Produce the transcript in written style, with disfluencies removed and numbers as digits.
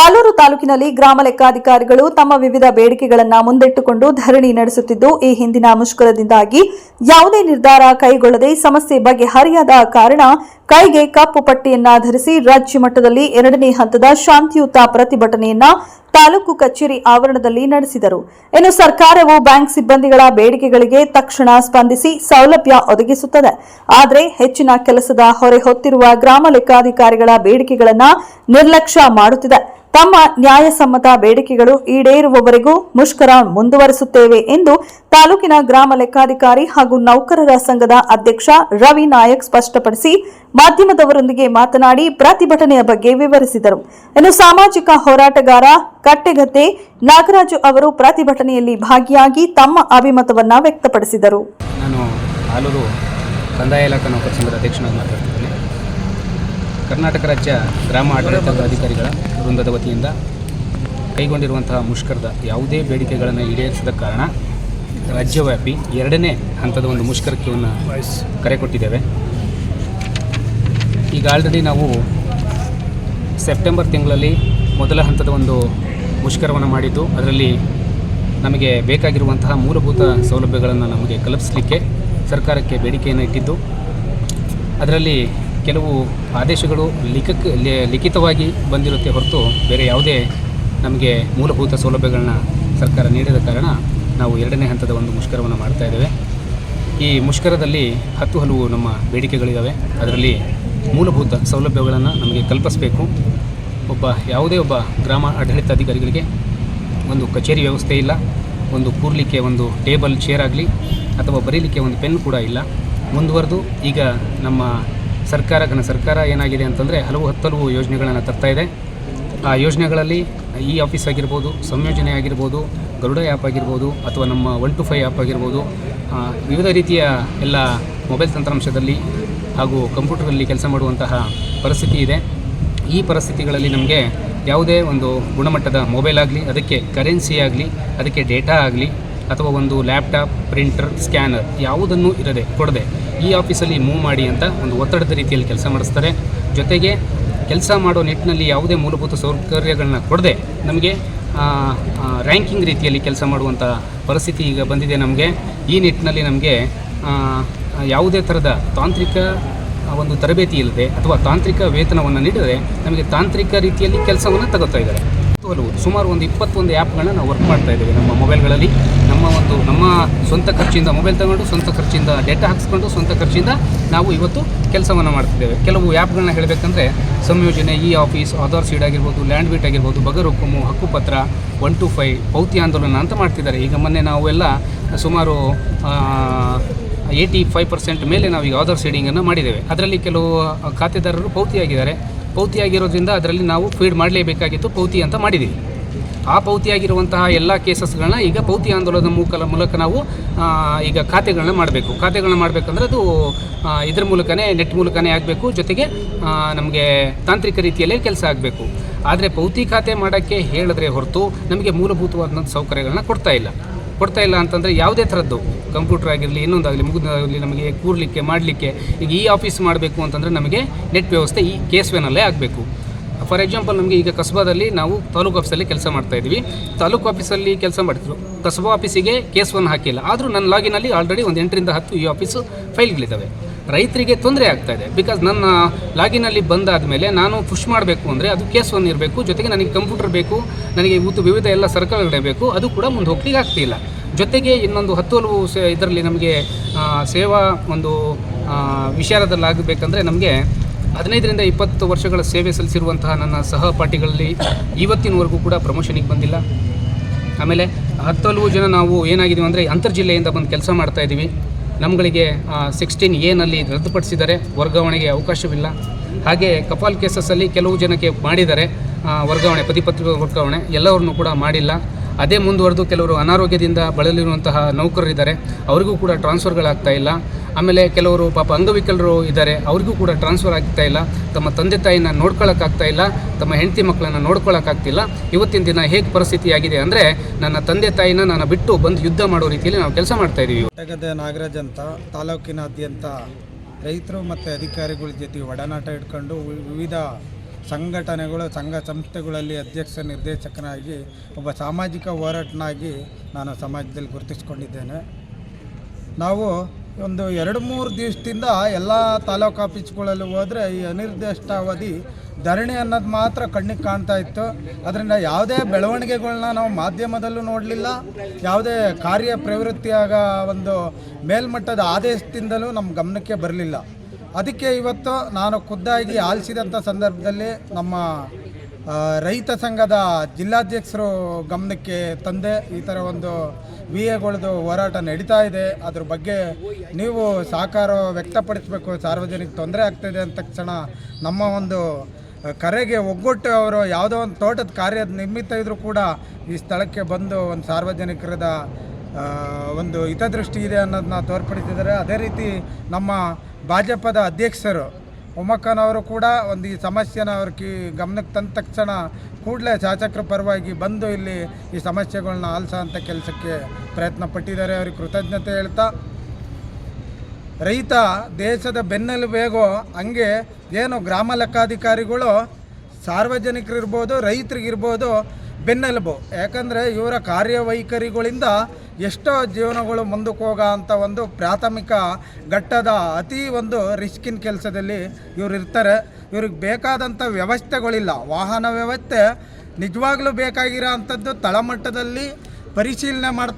ಆಲೂರು ತಾಲೂಕಿನಲ್ಲಿ ಗ್ರಾಮ ಲೆಕ್ಕಾಧಿಕಾರಿಗಳು ತಮ್ಮ ವಿವಿಧ ಬೇಡಿಕೆಗಳನ್ನು ಮುಂದಿಟ್ಟುಕೊಂಡು ಧರಣಿ ನಡೆಸುತ್ತಿದ್ದು, ಈ ಹಿಂದಿನ ಮುಷ್ಕರದಿಂದಾಗಿ ಯಾವುದೇ ನಿರ್ಧಾರ ಕೈಗೊಳ್ಳದೆ ಸಮಸ್ಯೆ ಬಗೆಹರಿಯದ ಕಾರಣ ಕೈಗೆ ಕಪ್ಪು ಪಟ್ಟಿಯನ್ನ ಧರಿಸಿ ರಾಜ್ಯ ಮಟ್ಟದಲ್ಲಿ 2ನೇ ಹಂತದ ಶಾಂತಿಯುತ ಪ್ರತಿಭಟನೆಯನ್ನ ತಾಲೂಕು ಕಚೇರಿ ಆವರಣದಲ್ಲಿ ನಡೆಸಿದರು. ಇನ್ನು ಸರ್ಕಾರವು ಬ್ಯಾಂಕ್ ಸಿಬ್ಬಂದಿಗಳ ಬೇಡಿಕೆಗಳಿಗೆ ತಕ್ಷಣ ಸ್ಪಂದಿಸಿ ಸೌಲಭ್ಯ ಒದಗಿಸುತ್ತದೆ. ಆದರೆ ಹೆಚ್ಚಿನ ಕೆಲಸದ ಹೊರೆ ಹೊತ್ತಿರುವ ಗ್ರಾಮ ಲೆಕ್ಕಾಧಿಕಾರಿಗಳ ಬೇಡಿಕೆಗಳನ್ನು ನಿರ್ಲಕ್ಷ್ಯ ಮಾಡುತ್ತಿದೆ. ತಮ್ಮ ನ್ಯಾಯಸಮ್ಮತ ಬೇಡಿಕೆಗಳು ಈಡೇರುವವರೆಗೂ ಮುಷ್ಕರ ಮುಂದುವರಿಸುತ್ತೇವೆ ಎಂದು ತಾಲೂಕಿನ ಗ್ರಾಮ ಲೆಕ್ಕಾಧಿಕಾರಿ ಹಾಗೂ ನೌಕರರ ಸಂಘದ ಅಧ್ಯಕ್ಷ ರವಿ ನಾಯಕ್ ಸ್ಪಷ್ಟಪಡಿಸಿ ಮಾಧ್ಯಮದವರೊಂದಿಗೆ ಮಾತನಾಡಿ ಪ್ರತಿಭಟನೆಯ ಬಗ್ಗೆ ವಿವರಿಸಿದರು. ಇನ್ನು ಸಾಮಾಜಿಕ ಹೋರಾಟಗಾರ ಕಟ್ಟೆಗದ್ದೆ ನಾಗರಾಜು ಅವರು ಪ್ರತಿಭಟನೆಯಲ್ಲಿ ಭಾಗಿಯಾಗಿ ತಮ್ಮ ಅಭಿಮತವನ್ನು ವ್ಯಕ್ತಪಡಿಸಿದರು. ನಾನು ಆಲೂರು ಕಂದಾಯ ಇಲಾಖಾ ನೌಕರ ಸಂಘದ ಅಧ್ಯಕ್ಷನಾಗಿ ಮಾತಾಡ್ತಿದ್ದೇನೆ. ಕರ್ನಾಟಕ ರಾಜ್ಯ ಗ್ರಾಮ ಆಡಳಿತದ ಅಧಿಕಾರಿಗಳ ವೃಂದದ ವತಿಯಿಂದ ಕೈಗೊಂಡಿರುವಂತಹ ಮುಷ್ಕರದ ಯಾವುದೇ ಬೇಡಿಕೆಗಳನ್ನು ಈಡೇರಿಸದ ಕಾರಣ ರಾಜ್ಯವ್ಯಾಪಿ 2ನೇ ಹಂತದ ಒಂದು ಮುಷ್ಕರಕ್ಕೆ ಕರೆ ಕೊಟ್ಟಿದ್ದೇವೆ. ಈಗ ಆಲ್ರೆಡಿ ನಾವು ಸೆಪ್ಟೆಂಬರ್ ತಿಂಗಳಲ್ಲಿ ಮೊದಲ ಹಂತದ ಒಂದು ಮುಷ್ಕರವನ್ನು ಮಾಡಿದ್ದು, ಅದರಲ್ಲಿ ನಮಗೆ ಬೇಕಾಗಿರುವಂತಹ ಮೂಲಭೂತ ಸೌಲಭ್ಯಗಳನ್ನು ನಮಗೆ ಕಲ್ಪಿಸಲಿಕ್ಕೆ ಸರ್ಕಾರಕ್ಕೆ ಬೇಡಿಕೆಯನ್ನು ಇಟ್ಟಿದ್ದು, ಅದರಲ್ಲಿ ಕೆಲವು ಆದೇಶಗಳು ಲಿಖಿತವಾಗಿ ಬಂದಿರುತ್ತೆ ಹೊರತು ಬೇರೆ ಯಾವುದೇ ನಮಗೆ ಮೂಲಭೂತ ಸೌಲಭ್ಯಗಳನ್ನ ಸರ್ಕಾರ ನೀಡಿದ ಕಾರಣ ನಾವು 2ನೇ ಹಂತದ ಒಂದು ಮುಷ್ಕರವನ್ನು ಮಾಡ್ತಾ ಇದ್ದೇವೆ. ಈ ಮುಷ್ಕರದಲ್ಲಿ ಹಲವು ನಮ್ಮ ಬೇಡಿಕೆಗಳಿದ್ದಾವೆ. ಅದರಲ್ಲಿ ಮೂಲಭೂತ ಸೌಲಭ್ಯಗಳನ್ನು ನಮಗೆ ಕಲ್ಪಿಸಬೇಕು. ಯಾವುದೇ ಒಬ್ಬ ಗ್ರಾಮ ಆಡಳಿತಾಧಿಕಾರಿಗಳಿಗೆ ಒಂದು ಕಚೇರಿ ವ್ಯವಸ್ಥೆ ಇಲ್ಲ, ಒಂದು ಕೂರಲಿಕ್ಕೆ ಒಂದು ಟೇಬಲ್ ಚೇರ್ ಆಗಲಿ ಅಥವಾ ಬರೀಲಿಕ್ಕೆ ಒಂದು ಪೆನ್ ಕೂಡ ಇಲ್ಲ. ಮುಂದುವರೆದು ಈಗ ನಮ್ಮ ಸರ್ಕಾರ ಏನಾಗಿದೆ ಅಂತಂದರೆ ಹಲವು ಯೋಜನೆಗಳನ್ನು ತರ್ತಾ ಇದೆ. ಆ ಯೋಜನೆಗಳಲ್ಲಿ ಈ ಆಫೀಸ್ ಆಗಿರ್ಬೋದು, ಸಂಯೋಜನೆ ಆಗಿರ್ಬೋದು, ಗರುಡ ಆ್ಯಪ್ ಆಗಿರ್ಬೋದು ಅಥವಾ ನಮ್ಮ 125 ಆ್ಯಪ್ ಆಗಿರ್ಬೋದು, ವಿವಿಧ ರೀತಿಯ ಎಲ್ಲ ಮೊಬೈಲ್ ತಂತ್ರಾಂಶದಲ್ಲಿ ಹಾಗೂ ಕಂಪ್ಯೂಟರಲ್ಲಿ ಕೆಲಸ ಮಾಡುವಂತಹ ಪರಿಸ್ಥಿತಿ ಇದೆ. ಈ ಪರಿಸ್ಥಿತಿಗಳಲ್ಲಿ ನಮಗೆ ಯಾವುದೇ ಒಂದು ಗುಣಮಟ್ಟದ ಮೊಬೈಲ್ ಆಗಲಿ, ಅದಕ್ಕೆ ಕರೆನ್ಸಿ ಆಗಲಿ, ಅದಕ್ಕೆ ಡೇಟಾ ಆಗಲಿ ಅಥವಾ ಒಂದು ಲ್ಯಾಪ್ಟಾಪ್, ಪ್ರಿಂಟರ್, ಸ್ಕ್ಯಾನರ್ ಯಾವುದನ್ನು ಕೊಡದೆ ಈ ಆಫೀಸಲ್ಲಿ ಮೂವ್ ಮಾಡಿ ಅಂತ ಒಂದು ಒತ್ತಡದ ರೀತಿಯಲ್ಲಿ ಕೆಲಸ ಮಾಡಿಸ್ತಾರೆ. ಜೊತೆಗೆ ಕೆಲಸ ಮಾಡೋ ನಿಟ್ಟಿನಲ್ಲಿ ಯಾವುದೇ ಮೂಲಭೂತ ಸೌಕರ್ಯಗಳನ್ನ ಕೊಡದೆ ನಮಗೆ ರ್ಯಾಂಕಿಂಗ್ ರೀತಿಯಲ್ಲಿ ಕೆಲಸ ಮಾಡುವಂಥ ಪರಿಸ್ಥಿತಿ ಈಗ ಬಂದಿದೆ. ನಮಗೆ ಈ ನಿಟ್ಟಿನಲ್ಲಿ ನಮಗೆ ಯಾವುದೇ ಥರದ ತಾಂತ್ರಿಕ ಒಂದು ತರಬೇತಿ ಇಲ್ಲದೆ ಅಥವಾ ತಾಂತ್ರಿಕ ವೇತನವನ್ನು ನೀಡಿದರೆ ನಮಗೆ ತಾಂತ್ರಿಕ ರೀತಿಯಲ್ಲಿ ಕೆಲಸವನ್ನು ತಗೋತಾ ಇದ್ದಾರೆ. ಸುಮಾರು ಒಂದು 21 ಆ್ಯಪ್ಗಳನ್ನ ನಾವು ವರ್ಕ್ ಮಾಡ್ತಾ ಇದ್ದೇವೆ ನಮ್ಮ ಮೊಬೈಲ್ಗಳಲ್ಲಿ. ನಮ್ಮ ಸ್ವಂತ ಖರ್ಚಿಂದ ಮೊಬೈಲ್ ತಗೊಂಡು, ಸ್ವಂತ ಖರ್ಚಿಂದ ಡೇಟಾ ಹಾಕಿಸ್ಕೊಂಡು, ಸ್ವಂತ ಖರ್ಚಿಂದ ನಾವು ಇವತ್ತು ಕೆಲಸವನ್ನು ಮಾಡ್ತಿದ್ದೇವೆ. ಕೆಲವು ಆ್ಯಪ್ಗಳನ್ನ ಹೇಳಬೇಕಂದ್ರೆ ಸಂಯೋಜನೆ, ಇ ಆಫೀಸ್, ಆಧಾರ್ ಸೀಡ್ ಆಗಿರ್ಬೋದು, ಲ್ಯಾಂಡ್ ಬೀಟ್ ಆಗಿರ್ಬೋದು, ಬಗರ್ ಹುಕುಮು, ಹಕ್ಕುಪತ್ರ, 125, ಪೌತಿ ಆಂದೋಲನ ಅಂತ ಮಾಡ್ತಿದ್ದಾರೆ. ಈಗ ಮೊನ್ನೆ ನಾವೆಲ್ಲ ಸುಮಾರು 85% ಮೇಲೆ ನಾವೀಗ ಆಧಾರ್ ಸೀಡಿಂಗನ್ನು ಮಾಡಿದ್ದೇವೆ. ಅದರಲ್ಲಿ ಕೆಲವು ಖಾತೆದಾರರು ಪೌತಿಯಾಗಿರೋದ್ರಿಂದ ಅದರಲ್ಲಿ ನಾವು ಫೀಡ್ ಮಾಡಲೇಬೇಕಾಗಿತ್ತು, ಪೌತಿ ಅಂತ ಮಾಡಿದ್ದೀವಿ. ಆ ಪೌತಿಯಾಗಿರುವಂತಹ ಎಲ್ಲ ಕೇಸಸ್ಗಳನ್ನ ಈಗ ಪೌತಿ ಆಂದೋಲನದ ಮೂಲಕ ನಾವು ಈಗ ಖಾತೆಗಳನ್ನ ಮಾಡಬೇಕಂದ್ರೆ ಅದು ಇದ್ರ ಮೂಲಕನೇ, ನೆಟ್ ಮೂಲಕನೇ ಆಗಬೇಕು. ಜೊತೆಗೆ ನಮಗೆ ತಾಂತ್ರಿಕ ರೀತಿಯಲ್ಲೇ ಕೆಲಸ ಆಗಬೇಕು. ಆದರೆ ಪೌತಿ ಖಾತೆ ಮಾಡೋಕ್ಕೆ ಹೇಳಿದ್ರೆ ಹೊರತು ನಮಗೆ ಮೂಲಭೂತವಾದಂಥ ಸೌಕರ್ಯಗಳನ್ನ ಕೊಡ್ತಾ ಇಲ್ಲ ಅಂತಂದರೆ ಯಾವುದೇ ಥರದ್ದು ಕಂಪ್ಯೂಟರ್ ಆಗಿರಲಿ, ಇನ್ನೊಂದಾಗಲಿ, ಮುಗಿದಾಗಲಿ ನಮಗೆ ಕೂರಲಿಕ್ಕೆ ಮಾಡಲಿಕ್ಕೆ ಈಗ ಈ ಆಫೀಸ್ ಮಾಡಬೇಕು ಅಂತಂದರೆ ನಮಗೆ ನೆಟ್ ವ್ಯವಸ್ಥೆ ಈ ಕೇಸ್ವೇನಲ್ಲೇ ಆಗಬೇಕು. ಫಾರ್ ಎಕ್ಸಾಂಪಲ್ ನಮಗೆ ಈಗ ಕಸಬಾದಲ್ಲಿ ನಾವು ತಾಲೂಕು ಆಫೀಸಲ್ಲಿ ಕೆಲಸ ಮಾಡ್ತಾಯಿದ್ವಿ. ತಾಲೂಕು ಆಫೀಸಲ್ಲಿ ಕೆಲಸ ಮಾಡಿದ್ರು, ಕಸಬಾ ಆಫೀಸಿಗೆ ಕೇಸ್ವನ್ನು ಹಾಕಿಲ್ಲ. ಆದರೂ ನನ್ನ ಲಾಗಿನಲ್ಲಿ ಆಲ್ರೆಡಿ ಒಂದು 8 ರಿಂದ 10 ಈ ಆಫೀಸು ಫೈಲ್ಗಳಿದ್ದಾವೆ. ರೈತರಿಗೆ ತೊಂದರೆ ಆಗ್ತಾ ಇದೆ. ಬಿಕಾಸ್ ನನ್ನ ಲಾಗಿನಲ್ಲಿ ಬಂದಾದ ಮೇಲೆ ನಾನು ಪುಷ್ ಮಾಡಬೇಕು ಅಂದರೆ ಅದು ಕೇಸ್ 1 ಇರಬೇಕು. ಜೊತೆಗೆ ನನಗೆ ಕಂಪ್ಯೂಟರ್ ಬೇಕು, ನನಗೆ ವಿವಿಧ ಎಲ್ಲ ಸರ್ಕಲ್ಗಳೇ ಬೇಕು. ಅದು ಕೂಡ ಮುಂದೆ ಹೋಗ್ಲಿಕ್ಕೆ ಆಗ್ತಿಲ್ಲ. ಜೊತೆಗೆ ಇನ್ನೊಂದು 10 ಇದರಲ್ಲಿ ನಮಗೆ ಸೇವಾ ಒಂದು ವಿಚಾರದಲ್ಲಾಗಬೇಕಂದ್ರೆ ನಮಗೆ 15 ರಿಂದ 20 ವರ್ಷಗಳ ಸೇವೆ ಸಲ್ಲಿಸಿರುವಂತಹ ನನ್ನ ಸಹಪಾಠಿಗಳಲ್ಲಿ ಇವತ್ತಿನವರೆಗೂ ಕೂಡ ಪ್ರಮೋಷನಿಗೆ ಬಂದಿಲ್ಲ. ಆಮೇಲೆ 10 ಜನ ನಾವು ಏನಾಗಿದ್ದೀವಿ ಅಂದರೆ ಅಂತರ್ಜಿಲ್ಲೆಯಿಂದ ಬಂದು ಕೆಲಸ ಮಾಡ್ತಾಯಿದ್ದೀವಿ. ನಮ್ಮಗಳಿಗೆ 16A ರದ್ದುಪಡಿಸಿದ್ದಾರೆ, ವರ್ಗಾವಣೆಗೆ ಅವಕಾಶವಿಲ್ಲ. ಹಾಗೆ ಕಪಾಲ್ ಕೇಸಸ್ಸಲ್ಲಿ ಕೆಲವು ಜನಕ್ಕೆ ಮಾಡಿದ್ದಾರೆ ವರ್ಗಾವಣೆ, ಪತಿಪತ್ರ ವರ್ಗಾವಣೆ, ಎಲ್ಲವನ್ನೂ ಕೂಡ ಮಾಡಿಲ್ಲ. ಅದೇ ಮುಂದುವರೆದು ಕೆಲವರು ಅನಾರೋಗ್ಯದಿಂದ ಬಳಲಿರುವಂತಹ ನೌಕರರಿದ್ದಾರೆ, ಅವರಿಗೂ ಕೂಡ ಟ್ರಾನ್ಸ್ಫರ್ಗಳಾಗ್ತಾ ಇಲ್ಲ. ಆಮೇಲೆ ಕೆಲವರು ಪಾಪ ಅಂಗವಿಕಲರು ಇದ್ದಾರೆ, ಅವರಿಗೂ ಕೂಡ ಟ್ರಾನ್ಸ್ಫರ್ ಆಗ್ತಾ ಇಲ್ಲ. ತಮ್ಮ ತಂದೆ ತಾಯಿನ ನೋಡ್ಕೊಳ್ಳೋಕ್ಕಾಗ್ತಾ ಇಲ್ಲ, ತಮ್ಮ ಹೆಂಡತಿ ಮಕ್ಕಳನ್ನು ನೋಡ್ಕೊಳ್ಳೋಕ್ಕಾಗ್ತಿಲ್ಲ. ಇವತ್ತಿನ ದಿನ ಹೇಗೆ ಪರಿಸ್ಥಿತಿ ಆಗಿದೆ ಅಂದರೆ ನನ್ನ ತಂದೆ ತಾಯಿನ ನಾನು ಬಿಟ್ಟು ಬಂದು ಯುದ್ಧ ಮಾಡೋ ರೀತಿಯಲ್ಲಿ ನಾವು ಕೆಲಸ ಮಾಡ್ತಾಯಿದ್ದೀವಿ. ಕಟ್ಟೆಗದ್ದೆ ನಾಗರಾಜ್ ಅಂತ ತಾಲೂಕಿನಾದ್ಯಂತ ರೈತರು ಮತ್ತು ಅಧಿಕಾರಿಗಳ ಜೊತೆ ಒಡನಾಟ ಇಟ್ಕೊಂಡು ವಿವಿಧ ಸಂಘಟನೆಗಳು ಸಂಘ ಸಂಸ್ಥೆಗಳಲ್ಲಿ ಅಧ್ಯಕ್ಷ ನಿರ್ದೇಶಕನಾಗಿ ಒಬ್ಬ ಸಾಮಾಜಿಕ ಹೋರಾಟನಾಗಿ ನಾನು ಸಮಾಜದಲ್ಲಿ ಗುರುತಿಸ್ಕೊಂಡಿದ್ದೇನೆ. ನಾವು ಒಂದು 2-3 ದಿವಸದಿಂದ ಎಲ್ಲ ತಾಲೂಕು ಆಫೀಸ್ಗಳಲ್ಲಿ ಹೋದರೆ ಈ ಅನಿರ್ದಿಷ್ಟಾವಧಿ ಧರಣಿ ಅನ್ನೋದು ಮಾತ್ರ ಕಣ್ಣಿಗೆ ಕಾಣ್ತಾ ಇತ್ತು. ಅದರಿಂದ ಯಾವುದೇ ಬೆಳವಣಿಗೆಗಳನ್ನ ನಾವು ಮಾಧ್ಯಮದಲ್ಲೂ ನೋಡಲಿಲ್ಲ, ಯಾವುದೇ ಕಾರ್ಯ ಪ್ರವೃತ್ತಿಯಾಗ ಒಂದು ಮೇಲ್ಮಟ್ಟದ ಆದೇಶದಿಂದಲೂ ನಮ್ಮ ಗಮನಕ್ಕೆ ಬರಲಿಲ್ಲ. ಅದಕ್ಕೆ ಇವತ್ತು ನಾನು ಖುದ್ದಾಗಿ ಆಲಿಸಿದಂಥ ಸಂದರ್ಭದಲ್ಲಿ ನಮ್ಮ ರೈತ ಸಂಘದ ಜಿಲ್ಲಾಧ್ಯಕ್ಷರು ಗಮನಕ್ಕೆ ತಂದೆ ಈ ಥರ ಒಂದು ವಿಎಗಳದ್ದು ಹೋರಾಟ ನಡೀತಾ ಇದೆ, ಅದ್ರ ಬಗ್ಗೆ ನೀವು ಸಹಕಾರ ವ್ಯಕ್ತಪಡಿಸಬೇಕು, ಸಾರ್ವಜನಿಕ ತೊಂದರೆ ಆಗ್ತಾಯಿದೆ ಅಂದ ತಕ್ಷಣ ನಮ್ಮ ಒಂದು ಕರೆಗೆ ಒಗ್ಗಟ್ಟು ಅವರು ಯಾವುದೋ ಒಂದು ತೋಟದ ಕಾರ್ಯದ ನಿಮಿತ್ತ ಇದ್ದರೂ ಕೂಡ ಈ ಸ್ಥಳಕ್ಕೆ ಬಂದು ಒಂದು ಸಾರ್ವಜನಿಕರದ ಒಂದು ಹಿತದೃಷ್ಟಿ ಇದೆ ಅನ್ನೋದನ್ನ ತೋರ್ಪಡಿಸಿದ್ದಾರೆ. ಅದೇ ರೀತಿ ನಮ್ಮ ಭಾಜಪದ ಅಧ್ಯಕ್ಷರು ಉಮ್ಮಕ್ಕನವರು ಕೂಡ ಒಂದು ಈ ಸಮಸ್ಯೆನ ಅವ್ರ ಗಮನಕ್ಕೆ ತಂದ ತಕ್ಷಣ ಕೂಡಲೇ ಶಾಸಕರ ಪರವಾಗಿ ಬಂದು ಇಲ್ಲಿ ಈ ಸಮಸ್ಯೆಗಳನ್ನ ಆಲಿಸೋಂಥ ಕೆಲಸಕ್ಕೆ ಪ್ರಯತ್ನ ಪಟ್ಟಿದ್ದಾರೆ. ಅವ್ರಿಗೆ ಕೃತಜ್ಞತೆ ಹೇಳ್ತಾ, ರೈತ ದೇಶದ ಬೆನ್ನೆಲುಬೇಗೋ ಹಂಗೆ ಏನು ಗ್ರಾಮ ಲೆಕ್ಕಾಧಿಕಾರಿಗಳು ಸಾರ್ವಜನಿಕರಿರ್ಬೋದು, ರೈತರಿಗಿರ್ಬೋದು ಬೆನ್ನೆಲುಬು. ಯಾಕಂದರೆ ಇವರ ಕಾರ್ಯವೈಖರಿಗಳಿಂದ ಎಷ್ಟೋ ಜೀವನಗಳು ಮುಂದಕ್ಕೆ ಹೋಗೋ ಅಂಥ ಒಂದು ಪ್ರಾಥಮಿಕ ಘಟ್ಟದ ಅತಿ ಒಂದು ರಿಸ್ಕಿನ ಕೆಲಸದಲ್ಲಿ ಇವರು ಇರ್ತಾರೆ. ಇವ್ರಿಗೆ ಬೇಕಾದಂಥ ವ್ಯವಸ್ಥೆಗಳಿಲ್ಲ. ವಾಹನ ವ್ಯವಸ್ಥೆ ನಿಜವಾಗ್ಲೂ ಬೇಕಾಗಿರೋ ಅಂಥದ್ದು ತಳಮಟ್ಟದಲ್ಲಿ ಪರಿಶೀಲನೆ ಮಾಡ್ತಾ